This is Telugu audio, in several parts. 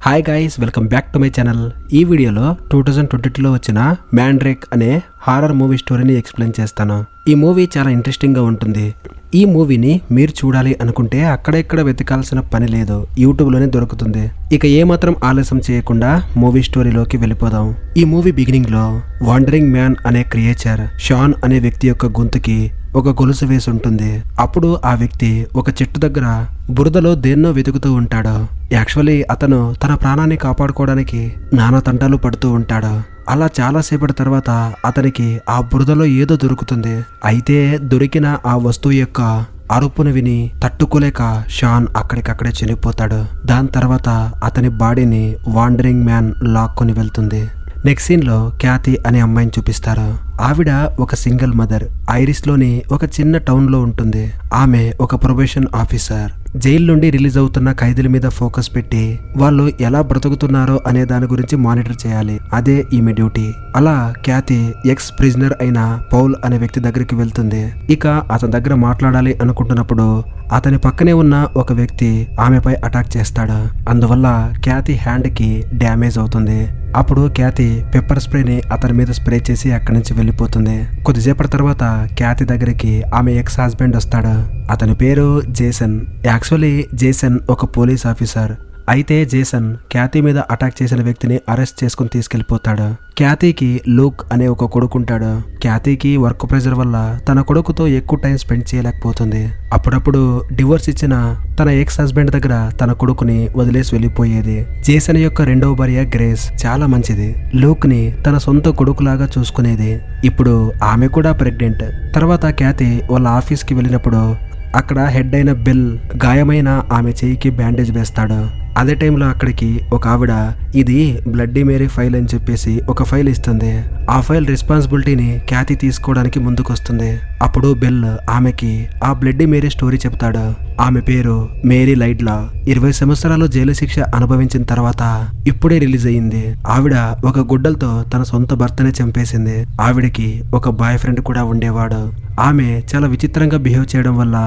Hi guys, welcome back to my channel. ఈ వీడియోలో 2022లో వచ్చిన మ్యాండ్రేక్ అనే హారర్ మూవీ స్టోరీని ఎక్స్ప్లెయిన్ చేస్తాను. ఈ మూవీ చాలా ఇంట్రెస్టింగ్ గా ఉంటుంది. ఈ మూవీని మీరు చూడాలి అనుకుంటే అక్కడెక్కడ వెతకాల్సిన పని లేదు, యూట్యూబ్లోనే దొరుకుతుంది. ఇక ఏమాత్రం ఆలస్యం చేయకుండా మూవీ స్టోరీలోకి వెళ్ళిపోదాం. ఈ మూవీ బిగినింగ్ లో వాండరింగ్ మ్యాన్ అనే క్రియేచర్ షాన్ అనే వ్యక్తి యొక్క గొంతుకి ఒక గొలుసు వేసి ఉంటుంది. అప్పుడు ఆ వ్యక్తి ఒక చెట్టు దగ్గర బురదలో దేన్నో వెతుకుతూ ఉంటాడు. యాక్చువల్లీ అతను తన ప్రాణాన్ని కాపాడుకోవడానికి నానా తంటాలు పడుతూ ఉంటాడు. అలా చాలాసేపటి తర్వాత అతనికి ఆ బురదలో ఏదో దొరుకుతుంది. అయితే దొరికిన ఆ వస్తువు యొక్క అరుపును విని తట్టుకోలేక షాన్ అక్కడికక్కడే చనిపోతాడు. దాని తర్వాత అతని బాడీని వాండరింగ్ మ్యాన్ లాక్కొని వెళ్తుంది. నెక్స్ట్ సీన్ లో క్యాథీ అనే అమ్మాయిని చూపిస్తారు. ఆవిడ ఒక సింగిల్ మదర్. ఐరిస్ లోని ఒక చిన్న టౌన్ లో ఉంటుంది. ఆమె ఒక ప్రొబేషన్ ఆఫీసర్. జైలు నుండి రిలీజ్ అవుతున్న ఖైదీల మీద ఫోకస్ పెట్టి వాళ్ళు ఎలా బ్రతుకుతున్నారో అనే దాని గురించి మానిటర్ చేయాలి. అదే ఈమె డ్యూటీ. అలా క్యాథీ ఎక్స్ ప్రిజనర్ అయిన పౌల్ అనే వ్యక్తి దగ్గరికి వెళ్తుంది. ఇక అతని దగ్గర మాట్లాడాలి అనుకుంటున్నప్పుడు అతని పక్కనే ఉన్న ఒక వ్యక్తి ఆమెపై అటాక్ చేస్తాడు. అందువల్ల క్యాథీ హ్యాండ్ కి డ్యామేజ్ అవుతుంది. అప్పుడు క్యాథీ పెప్పర్ స్ప్రేని అతని మీద స్ప్రే చేసి అక్కడి నుంచి వెళ్ళిపోతుంది. కొద్దిసేపటి తర్వాత క్యాథీ దగ్గరికి ఆమె ఎక్స్ హస్బెండ్ వస్తాడు. అతని పేరు జేసన్. యాక్చువల్లీ జేసన్ ఒక పోలీస్ ఆఫీసర్. అయితే జేసన్ క్యాథీ మీద అటాక్ చేసిన వ్యక్తిని అరెస్ట్ చేసుకుని తీసుకెళ్లిపోతాడు. క్యాథీకి లూక్ అనే ఒక కొడుకుంటాడు. క్యాథీకి వర్క్ ప్రెజర్ వల్ల తన కొడుకుతో ఎక్కువ టైం స్పెండ్ చేయలేకపోతుంది. అప్పుడప్పుడు డివోర్స్ ఇచ్చిన తన ఎక్స్ హస్బెండ్ దగ్గర తన కొడుకుని వదిలేసి వెళ్ళిపోయేది. జేసన్ యొక్క రెండవ భార్య గ్రేస్ చాలా మంచిది. లూక్ ని తన సొంత కొడుకులాగా చూసుకునేది. ఇప్పుడు ఆమె కూడా ప్రెగ్నెంట్. తర్వాత క్యాథీ వాళ్ళ ఆఫీస్కి వెళ్ళినప్పుడు అక్కడ హెడ్ అయిన బిల్ గాయమైన ఆమె చేయికి బ్యాండేజ్ వేస్తాడు. అదే టైంలో అక్కడికి ఒక ఆవిడ ఇది బ్లడ్డీ మేరీ ఫైల్ అని చెప్పేసి ఒక ఫైల్ ఇస్తుంది. ఆ ఫైల్ రెస్పాన్సిబిలిటీని క్యాథీ తీసుకోవడానికి ముందుకొస్తుంది. అప్పుడు బిల్ ఆమెకి ఆ బ్లడ్డీ మేరీ స్టోరీ చెప్తాడు. ఆమె పేరు మేరీ లైడ్లా. 20 సంవత్సరాలు జైలు శిక్ష అనుభవించిన తర్వాత ఇప్పుడే రిలీజ్ అయ్యింది. ఆవిడ ఒక గుడ్డలతో తన సొంత భర్తనే చంపేసింది. ఆవిడకి ఒక బాయ్ ఫ్రెండ్ కూడా ఉండేవాడు. ఆమె చాలా విచిత్రంగా బిహేవ్ చేయడం వల్ల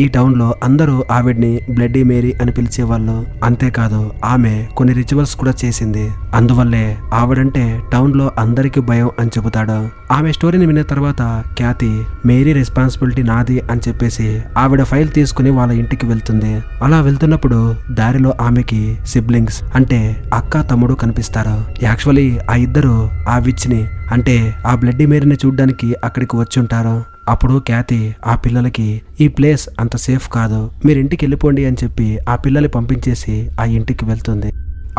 ఈ టౌన్ లో అందరూ ఆవిడ్ని బ్లడ్డీ మేరీ అని పిలిచేవాళ్ళు. అంతేకాదు ఆమె కొన్ని రిచువల్స్ కూడా చేసింది. అందువల్లే ఆవిడంటే టౌన్ లో అందరికి భయం అని చెబుతాడు. ఆమె స్టోరీని విన్న తర్వాత క్యాథీ మేరీ రెస్పాన్సిబిలిటీ నాది అని చెప్పేసి ఆవిడ ఫైల్ తీసుకుని వాళ్ళ ఇంటికి వెళ్తుంది. అలా వెళ్తున్నప్పుడు దారిలో ఆమెకి సిబ్లింగ్స్ అంటే అక్క తమ్ముడు కనిపిస్తారు. యాక్చువల్లీ ఆ ఇద్దరు ఆ విచ్ ని అంటే ఆ బ్లడ్డీ మేరీని చూడ్డానికి అక్కడికి వచ్చి ఉంటారు. అప్పుడు క్యాథీ ఆ పిల్లలకి ఈ ప్లేస్ అంత సేఫ్ కాదు, మీరు ఇంటికి వెళ్ళిపోండి అని చెప్పి ఆ పిల్లల్ని పంపించేసి ఆ ఇంటికి వెళ్తుంది.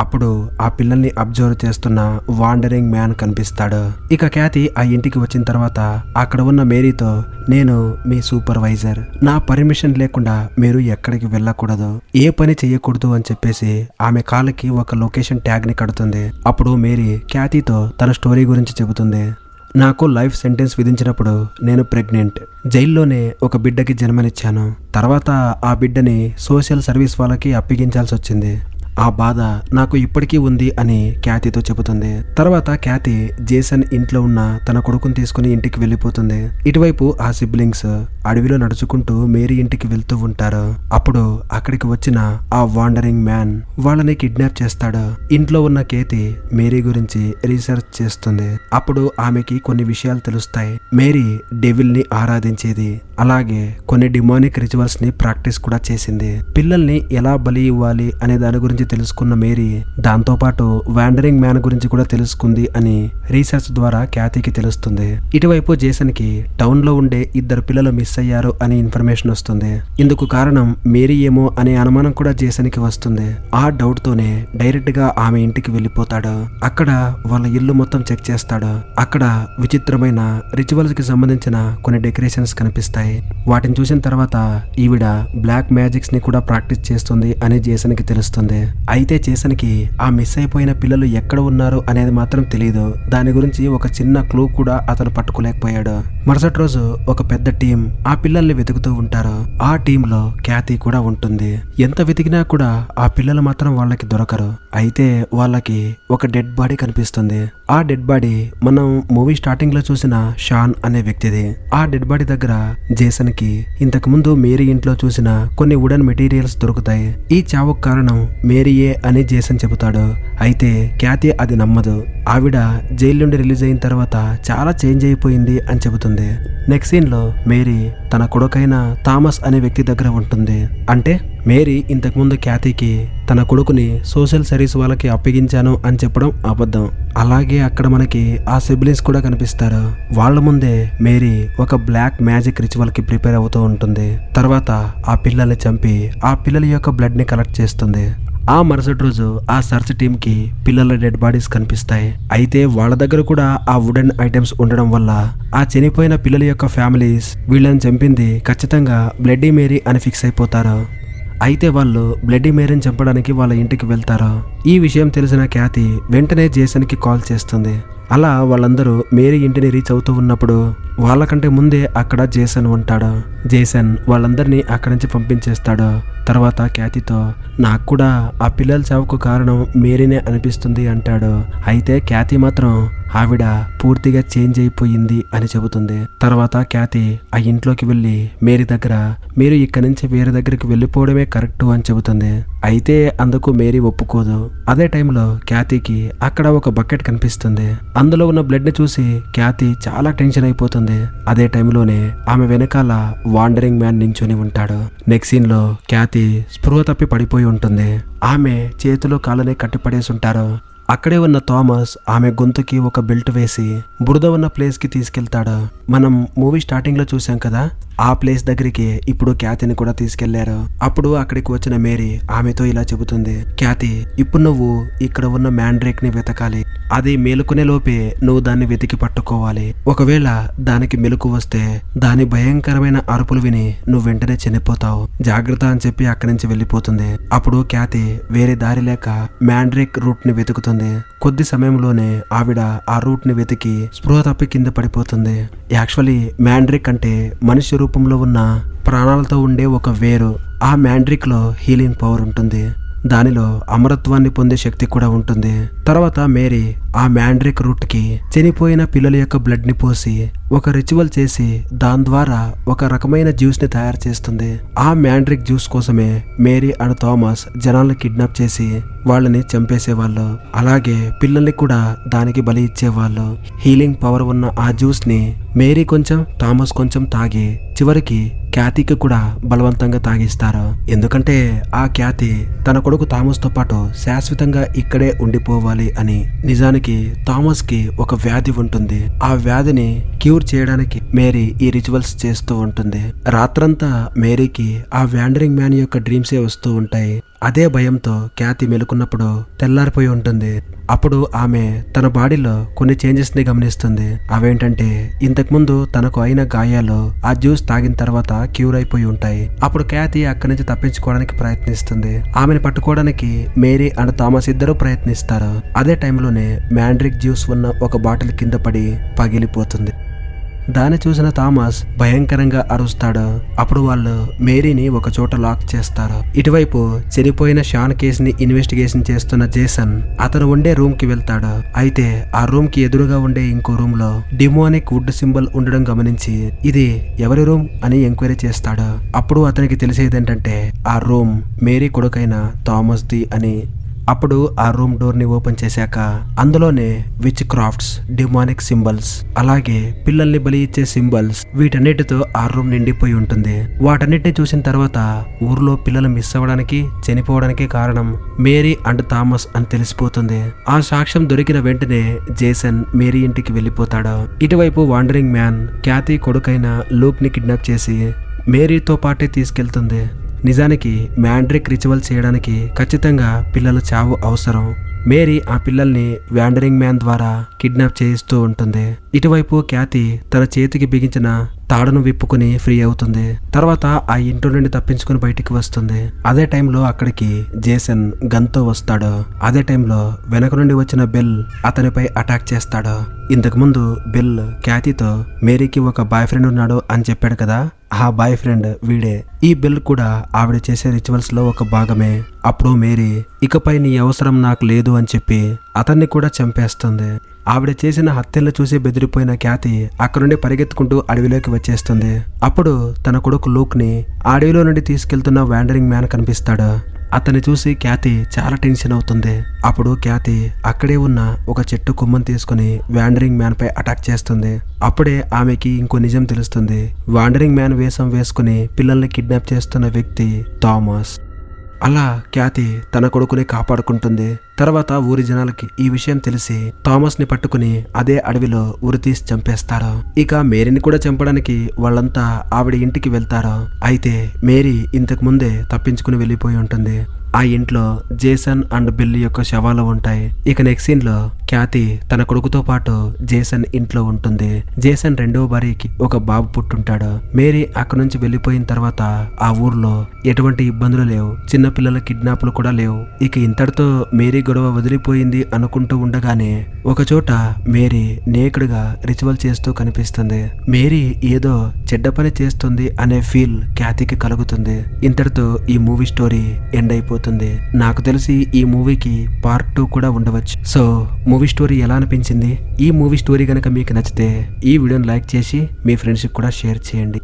అప్పుడు ఆ పిల్లల్ని అబ్జర్వ్ చేస్తున్న వాండరింగ్ మ్యాన్ కనిపిస్తాడు. ఇక క్యాథీ ఆ ఇంటికి వచ్చిన తర్వాత అక్కడ ఉన్న మేరీతో నేను మీ సూపర్వైజర్, నా పర్మిషన్ లేకుండా మీరు ఎక్కడికి వెళ్ళకూడదు, ఏ పని చెయ్యకూడదు అని చెప్పేసి ఆమె కాళ్ళకి ఒక లొకేషన్ ట్యాగ్ ని కడుతుంది. అప్పుడు మేరీ క్యాథీతో తన స్టోరీ గురించి చెబుతుంది. నాకు లైఫ్ సెంటెన్స్ విధించినప్పుడు నేను ప్రెగ్నెంట్. జైల్లోనే ఒక బిడ్డకి జన్మనిచ్చాను. తర్వాత ఆ బిడ్డని సోషల్ సర్వీస్ వాళ్ళకి అప్పగించాల్సి వచ్చింది. ఆ బాధ నాకు ఇప్పటికీ ఉంది అని క్యాథీతో చెబుతుంది. తర్వాత క్యాథీ జేసన్ ఇంట్లో ఉన్న తన కొడుకుని తీసుకుని ఇంటికి వెళ్ళిపోతుంది. ఇటువైపు ఆ సిబ్లింగ్స్ అడవిలో నడుచుకుంటూ మేరీ ఇంటికి వెళ్తూ ఉంటారు. అప్పుడు అక్కడికి వచ్చిన ఆ వాండరింగ్ మ్యాన్ వాళ్ళని కిడ్నాప్ చేస్తాడు. ఇంట్లో ఉన్న క్యాథీ మేరీ గురించి రీసెర్చ్ చేస్తుంది. అప్పుడు ఆమెకి కొన్ని విషయాలు తెలుస్తాయి. మేరీ డెవిల్ ని ఆరాధించేది, అలాగే కొన్ని డిమానిక్ రిచువల్స్ ని ప్రాక్టీస్ కూడా చేసింది. పిల్లల్ని ఎలా బలి ఇవ్వాలి అనే దాని గురించి తెలుసుకున్న మేరీ దాంతో పాటు వాండరింగ్ మ్యాన్ గురించి కూడా తెలుసుకుంది అని రీసెర్చ్ ద్వారా క్యాథీకి తెలుస్తుంది. ఇటువైపు జేసన్ కి టౌన్ లో ఉండే 2 పిల్లలు మిస్ అయ్యారు అని ఇన్ఫర్మేషన్ వస్తుంది. ఇందుకు కారణం మేరీ ఏమో అనే అనుమానం కూడా జేసన్ కి వస్తుంది. ఆ డౌట్ తోనే డైరెక్ట్ గా ఆమె ఇంటికి వెళ్ళిపోతాడు. అక్కడ వాళ్ళ ఇల్లు మొత్తం చెక్ చేస్తాడు. అక్కడ విచిత్రమైన రిచువల్స్ కి సంబంధించిన కొన్ని డెకరేషన్స్ కనిపిస్తాయి. వాటిని చూసిన తర్వాత ఈవిడ బ్లాక్ మ్యాజిక్స్ ని కూడా ప్రాక్టీస్ చేస్తుంది అని జేసన్ కి తెలుస్తుంది. అయితే జేసన్కి ఆ మిస్ అయిపోయిన పిల్లలు ఎక్కడ ఉన్నారు అనేది మాత్రం తెలియదు. దాని గురించి ఒక చిన్న క్లూ కూడా అతను పట్టుకోలేకపోయాడు. మరుసటి రోజు ఒక పెద్ద టీం ఆ పిల్లల్ని వెతుకుతూ ఉంటారు. ఆ టీంలో క్యాథీ కూడా ఉంటుంది. ఎంత వెతికినా కూడా ఆ పిల్లలు మాత్రం వాళ్ళకి దొరకరు. అయితే వాళ్ళకి ఒక డెడ్ బాడీ కనిపిస్తుంది. ఆ డెడ్ బాడీ మనం మూవీ స్టార్టింగ్ లో చూసిన షాన్ అనే వ్యక్తిది. ఆ డెడ్ బాడీ దగ్గర జేసన్ కి ఇంతకు ముందు మేరీ ఇంట్లో చూసిన కొన్ని వుడెన్ మెటీరియల్స్ దొరుకుతాయి. ఈ చావుకు కారణం మేరీయే అని జేసన్ చెబుతాడు. అయితే క్యాతి అది నమ్మదు. ఆవిడ జైలు నుండి రిలీజ్ అయిన తర్వాత చాలా చేంజ్ అయిపోయింది అని చెబుతుంది. నెక్స్ట్ సీన్ లో మేరీ తన కొడుకైన థామస్ అనే వ్యక్తి దగ్గర ఉంటుంది. అంటే మేరీ ఇంతకు ముందు క్యాతీకి తన కొడుకుని సోషల్ సర్వీస్ వాళ్ళకి అప్పగించాను అని చెప్పడం అబద్ధం. అలాగే అక్కడ మనకి ఆ సిబ్లింగ్స్ కూడా కనిపిస్తారు. వాళ్ళ ముందే మేరీ ఒక బ్లాక్ మ్యాజిక్ రిచువల్ కి ప్రిపేర్ అవుతూ ఉంటుంది. తర్వాత ఆ పిల్లల్ని చంపి ఆ పిల్లల యొక్క బ్లడ్ ని కలెక్ట్ చేస్తుంది. ఆ మరుసటి రోజు ఆ సర్చ్ టీమ్ కి పిల్లల డెడ్ బాడీస్ కనిపిస్తాయి. అయితే వాళ్ళ దగ్గర కూడా ఆ వుడెన్ ఐటమ్స్ ఉండడం వల్ల ఆ చనిపోయిన పిల్లల యొక్క ఫ్యామిలీస్ వీళ్ళని చంపింది ఖచ్చితంగా బ్లడీ మేరీ అని ఫిక్స్ అయిపోతారు. అయితే వాళ్ళు బ్లడీ మేరీని చంపడానికి వాళ్ళ ఇంటికి వెళ్తారు. ఈ విషయం తెలిసిన క్యాతి వెంటనే జేసన్ కి కాల్ చేస్తుంది. అలా వాళ్ళందరూ మేరీ ఇంటిని రీచ్ అవుతూ ఉన్నప్పుడు వాళ్ళకంటే ముందే అక్కడ జేసన్ ఉంటాడు. జేసన్ వాళ్ళందరినీ అక్కడి నుంచి పంపించేస్తాడు. తర్వాత క్యాతితో నాకు కూడా ఆ పిల్లల చావుకు కారణం మేరీనే అనిపిస్తుంది అంటాడు. అయితే క్యాతి మాత్రం ఆవిడ పూర్తిగా చేంజ్ అయిపోయింది అని చెబుతుంది. తర్వాత క్యాతి ఆ ఇంట్లోకి వెళ్ళి మేరీ దగ్గర మీరు ఇక్కడి నుంచి వేరే దగ్గరికి వెళ్ళిపోవడమే కరెక్ట్ అని చెబుతుంది. అయితే అందుకు మేరీ ఒప్పుకోదు. అదే టైంలో క్యాతికి అక్కడ ఒక బకెట్ కనిపిస్తుంది. అందులో ఉన్న బ్లడ్ ని చూసి క్యాతి చాలా టెన్షన్ అయిపోతుంది. అదే టైంలోనే ఆమె వెనకాల వాండరింగ్ మ్యాన్ నించొని ఉంటాడు. నెక్స్ట్ సీన్ లో క్యాతి స్పృహ తప్పి పడిపోయి ఉంటుంది. ఆమె చేతులు కాళ్ళని కట్టిపడేసి ఉంటారు. అక్కడే ఉన్న థామస్ ఆమె గొంతుకి ఒక బెల్ట్ వేసి బురద ఉన్న ప్లేస్ కి తీసుకెళ్తాడు. మనం మూవీ స్టార్టింగ్ లో చూసాం కదా, ఆ ప్లేస్ దగ్గరికి ఇప్పుడు క్యాతిని కూడా తీసుకెళ్లారు. అప్పుడు అక్కడికి వచ్చిన మేరీ ఆమెతో ఇలా చెబుతుంది, క్యాతి ఇప్పుడు నువ్వు ఇక్కడ ఉన్న మ్యాండ్రేక్ ని వెతకాలి. అది మేలుకునే లోపే నువ్వు దాన్ని వెతికి పట్టుకోవాలి. ఒకవేళ దానికి మెలకు వస్తే దాని భయంకరమైన అరుపులు విని నువ్వు వెంటనే చనిపోతావు. జాగ్రత్త అని చెప్పి అక్కడి నుంచి వెళ్ళిపోతుంది. అప్పుడు క్యాతి వేరే దారి లేక మ్యాండ్రేక్ రూట్ ని వెతుకుతుంది. కొద్ది సమయంలోనే ఆవిడ ఆ రూట్ ని వెతికి స్పృహ తప్పి కింద పడిపోతుంది. యాక్చువల్లీ మ్యాండ్రిక్ అంటే మనిషి రూపంలో ఉన్న ప్రాణాలతో ఉండే ఒక వేరు. ఆ మ్యాండ్రిక్ లో హీలింగ్ పవర్ ఉంటుంది. దానిలో అమరత్వాన్ని పొందే శక్తి కూడా ఉంటుంది. తర్వాత మేరీ ఆ మ్యాండ్రిక్ రూట్ కి చనిపోయిన పిల్లల యొక్క బ్లడ్ ని పోసి ఒక రిచువల్ చేసి దాని ద్వారా ఒక రకమైన జ్యూస్ ని తయారు చేస్తుంది. ఆ మ్యాండ్రిక్ జ్యూస్ కోసమే మేరీ అండ్ థామస్ జనాల్ని కిడ్నాప్ చేసి వాళ్ళని చంపేసేవాళ్ళు. అలాగే పిల్లల్ని కూడా దానికి బలి ఇచ్చేవాళ్ళు. హీలింగ్ పవర్ ఉన్న ఆ జ్యూస్ ని మేరీ కొంచెం థామస్ కొంచెం తాగి చివరికి క్యాతికి కూడా బలవంతంగా తాగిస్తారు. ఎందుకంటే ఆ క్యాతి తన కొడుకు థామస్ తో పాటు శాశ్వతంగా ఇక్కడే ఉండిపోవాలి అని. నిజానికి థామస్ కి ఒక వ్యాధి ఉంటుంది. ఆ వ్యాధిని క్యూర్ చేయడానికి మేరీ ఈ రిచువల్స్ చేస్తూ ఉంటుంది. రాత్రంతా మేరీకి ఆ వ్యాండరింగ్ మ్యాన్ యొక్క డ్రీమ్సే వస్తూ ఉంటాయి. అదే భయంతో క్యాతి మెలుకున్నప్పుడు తెల్లారిపోయి ఉంటుంది. అప్పుడు ఆమె తన బాడీలో కొన్ని చేంజెస్ ని గమనిస్తుంది. అవేంటంటే ఇంతకుముందు తనకు అయిన గాయాలు ఆ జ్యూస్ తాగిన తర్వాత క్యూర్ అయిపోయి ఉంటాయి. అప్పుడు క్యాతి అక్కడి నుంచి తప్పించుకోవడానికి ప్రయత్నిస్తుంది. ఆమెను పట్టుకోవడానికి మేరీ అండ్ థామస్ ఇద్దరు ప్రయత్నిస్తారు. అదే టైంలోనే మ్యాండ్రిక్ జ్యూస్ ఉన్న ఒక బాటిల్ కింద పడి పగిలిపోతుంది. దాన్ని చూసిన థామస్ భయంకరంగా అరుస్తాడు. అప్పుడు వాళ్ళు మేరీని ఒక చోట లాక్ చేస్తారు. ఇటువైపు చనిపోయిన షాన్ కేసుని ఇన్వెస్టిగేషన్ చేస్తున్న జేసన్ అతను ఉండే రూమ్ కి వెళ్తాడు. అయితే ఆ రూమ్ కి ఎదురుగా ఉండే ఇంకో రూమ్ లో డిమోనిక్ వుడ్ సింబల్ ఉండడం గమనించి ఇది ఎవరి రూమ్ అని ఎంక్వైరీ చేస్తాడు. అప్పుడు అతనికి తెలిసేదేంటంటే ఆ రూమ్ మేరీ కొడుకైన థామస్ ది అని. అప్పుడు ఆ రూమ్ డోర్ ని ఓపెన్ చేశాక అందులోనే విచ్ క్రాఫ్ట్స్, డిమానిక్ సింబల్స్, అలాగే పిల్లల్ని బలి ఇచ్చే సింబల్స్, వీటన్నిటితో ఆ రూమ్ నిండిపోయి ఉంటుంది. వాటన్నిటిని చూసిన తర్వాత ఊర్లో పిల్లలు మిస్ అవ్వడానికి చనిపోవడానికి కారణం మేరీ అండ్ థామస్ అని తెలిసిపోతుంది. ఆ సాక్ష్యం దొరికిన వెంటనే జేసన్ మేరీ ఇంటికి వెళ్ళిపోతాడు. ఇటువైపు వాండరింగ్ మ్యాన్ క్యాతి కొడుకైన లూక్ ని కిడ్నాప్ చేసి మేరీతో పాటే తీసుకెళ్తుంది. నిజానికి మ్యాండ్రిక్ రిచువల్ చేయడానికి ఖచ్చితంగా పిల్లల చావు అవసరం. మేరీ ఆ పిల్లల్ని వ్యాండరింగ్ మ్యాన్ ద్వారా కిడ్నాప్ చేయిస్తూ ఉంటుంది. ఇటువైపు క్యాతి తన చేతికి బిగించిన తాడును విప్పుకుని ఫ్రీ అవుతుంది. తర్వాత ఆ ఇంట్లో నుండి తప్పించుకుని బయటికి వస్తుంది. అదే టైంలో అక్కడికి జేసన్ గన్తో వస్తాడు. అదే టైంలో వెనక నుండి వచ్చిన బెల్ అతనిపై అటాక్ చేస్తాడు. ఇంతకు ముందు బెల్ క్యాతితో మేరీకి ఒక బాయ్ ఫ్రెండ్ ఉన్నాడు అని చెప్పాడు కదా, ఆ బాయ్ ఫ్రెండ్ వీడే. ఈ బెల్ కూడా ఆవిడ చేసే రిచువల్స్ లో ఒక భాగమే. అప్పుడు మేరీ ఇకపై నీ అవసరం నాకు లేదు అని చెప్పి అతన్ని కూడా చంపేస్తుంది. ఆవిడ చేసిన హత్యలను చూసి బెదిరిపోయిన ఖ్యాతి అక్కడ నుండి పరిగెత్తుకుంటూ అడవిలోకి వచ్చేస్తుంది. అప్పుడు తన కొడుకు లూక్ ని అడవిలో నుండి తీసుకెళ్తున్న వాండరింగ్ మ్యాన్ కనిపిస్తాడు. అతన్ని చూసి ఖ్యాతి చాలా టెన్షన్ అవుతుంది. అప్పుడు ఖ్యాతి అక్కడే ఉన్న ఒక చెట్టు కొమ్మను తీసుకుని వాండరింగ్ మ్యాన్ పై అటాక్ చేస్తుంది. అప్పుడే ఆమెకి ఇంకో నిజం తెలుస్తుంది. వాండరింగ్ మ్యాన్ వేషం వేసుకుని పిల్లల్ని కిడ్నాప్ చేస్తున్న వ్యక్తి థామస్. అలా ఖ్యాతి తన కొడుకుని కాపాడుకుంటుంది. తర్వాత ఊరి జనాలకి ఈ విషయం తెలిసి థామస్ ని పట్టుకుని అదే అడవిలో ఉరితీసి చంపేస్తారు. ఇక మేరీని కూడా చంపడానికి వాళ్ళంతా ఆవిడ ఇంటికి వెళ్తారు. అయితే మేరీ ఇంతకు ముందే తప్పించుకుని వెళ్ళిపోయి ఉంటుంది. ఆ ఇంట్లో జేసన్ అండ్ బిల్లీ యొక్క శవాలు ఉంటాయి. ఇక నెక్స్ట్ సీన్ లో ఖ్యాతి తన కొడుకుతో పాటు జేసన్ ఇంట్లో ఉంటుంది. జేసన్ రెండవ భార్యకి ఒక బాబు పుట్టుంటాడు. మేరీ అక్కడి నుంచి వెళ్లిపోయిన తర్వాత ఆ ఊర్లో ఎటువంటి ఇబ్బందులు లేవు, చిన్న పిల్లల కిడ్నాప్లు కూడా లేవు. ఇక ఇంతటితో మేరీ గొడవ వదిలిపోయింది అనుకుంటూ ఉండగానే ఒక చోట మేరీ నేకుడుగా రిచువల్ చేస్తూ కనిపిస్తుంది. మేరీ ఏదో చెడ్డ పని చేస్తుంది అనే ఫీల్ ఖ్యాతికి కలుగుతుంది. ఇంతటితో ఈ మూవీ స్టోరీ ఎండ్ అయిపోతుంది. నాకు తెలిసి ఈ మూవీకి పార్ట్ 2 కూడా ఉండవచ్చు. సో మూవీ స్టోరీ ఎలా అనిపించింది? ఈ మూవీ స్టోరీ గనక మీకు నచ్చితే ఈ వీడియోని లైక్ చేసి మీ ఫ్రెండ్స్కి కూడా షేర్ చేయండి.